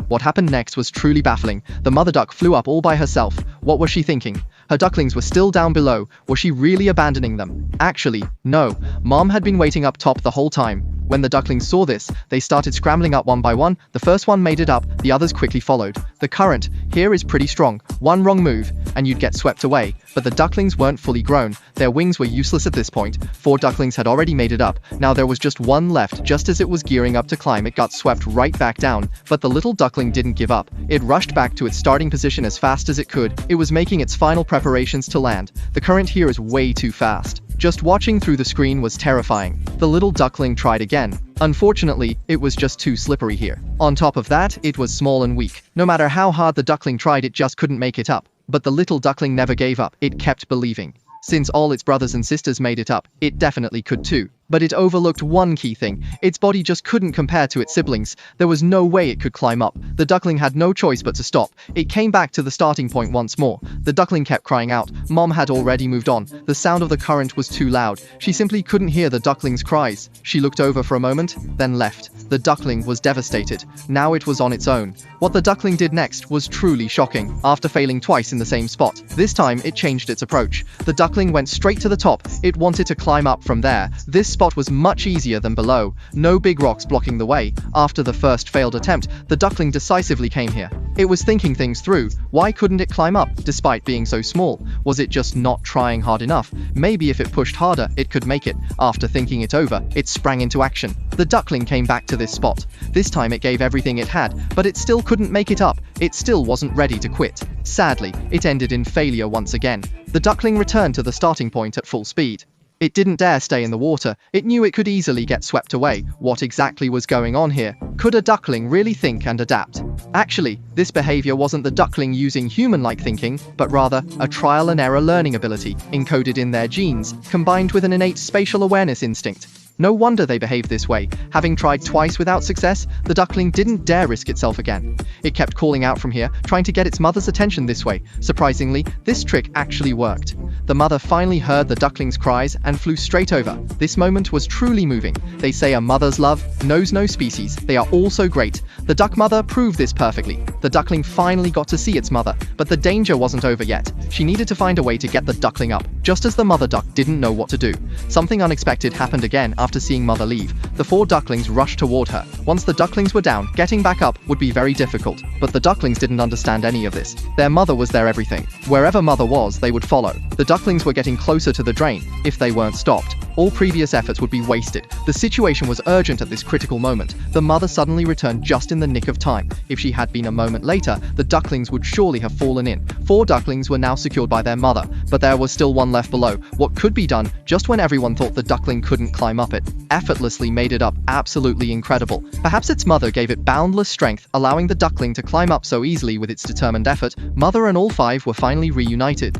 What happened next was truly baffling. The mother duck flew up all by herself. What was she thinking? Her ducklings were still down below. Was she really abandoning them? Actually, no. Mom had been waiting up top the whole time. When the ducklings saw this, they started scrambling up one by one. The first one made it up, the others quickly followed. The current here is pretty strong. One wrong move, and you'd get swept away. But the ducklings weren't fully grown. Their wings were useless at this point. 4 ducklings had already made it up. Now there was just one left. Just as it was gearing up to climb, it got swept right back down. But the little duckling didn't give up. It rushed back to its starting position as fast as it could. It was making its final preparations to land. The current here is way too fast. Just watching through the screen was terrifying. The little duckling tried again. Unfortunately, it was just too slippery here. On top of that, it was small and weak. No matter how hard the duckling tried, it just couldn't make it up. But the little duckling never gave up. It kept believing. Since all its brothers and sisters made it up, it definitely could too. But it overlooked one key thing. Its body just couldn't compare to its siblings. There was no way it could climb up. The duckling had no choice but to stop. It came back to the starting point once more. The duckling kept crying out. Mom had already moved on. The sound of the current was too loud. She simply couldn't hear the duckling's cries. She looked over for a moment, then left. The duckling was devastated. Now it was on its own. What the duckling did next was truly shocking. After failing twice in the same spot, this time it changed its approach. The duckling went straight to the top. It wanted to climb up from there. This spot was much easier than below. No big rocks blocking the way. After the first failed attempt, the duckling decisively came here. It was thinking things through. Why couldn't it climb up, despite being so small? Was it just not trying hard enough? Maybe if it pushed harder, it could make it. After thinking it over, it sprang into action. The duckling came back to this spot. This time it gave everything it had, but it still couldn't make it up. It still wasn't ready to quit. Sadly, it ended in failure once again. The duckling returned to the starting point at full speed. It didn't dare stay in the water. It knew it could easily get swept away. What exactly was going on here? Could a duckling really think and adapt? Actually, this behavior wasn't the duckling using human-like thinking, but rather a trial-and-error learning ability encoded in their genes, combined with an innate spatial awareness instinct. No wonder they behaved this way. Having tried twice without success, the duckling didn't dare risk itself again. It kept calling out from here, trying to get its mother's attention this way. Surprisingly, this trick actually worked. The mother finally heard the duckling's cries and flew straight over. This moment was truly moving. They say a mother's love knows no species. They are all so great. The duck mother proved this perfectly. The duckling finally got to see its mother, but the danger wasn't over yet. She needed to find a way to get the duckling up, just as the mother duck didn't know what to do. Something unexpected happened again after seeing mother leave. The 4 ducklings rushed toward her. Once the ducklings were down, getting back up would be very difficult. But the ducklings didn't understand any of this. Their mother was their everything. Wherever mother was, they would follow. The ducklings were getting closer to the drain. If they weren't stopped, all previous efforts would be wasted. The situation was urgent at this critical moment. The mother suddenly returned just in the nick of time. If she had been a moment later, the ducklings would surely have fallen in. 4 ducklings were now secured by their mother, but there was still one left below. What could be done, just when everyone thought the duckling couldn't climb up it? Effortlessly made it up. Absolutely incredible. Perhaps its mother gave it boundless strength, allowing the duckling to climb up so easily with its determined effort. Mother and all 5 were finally reunited.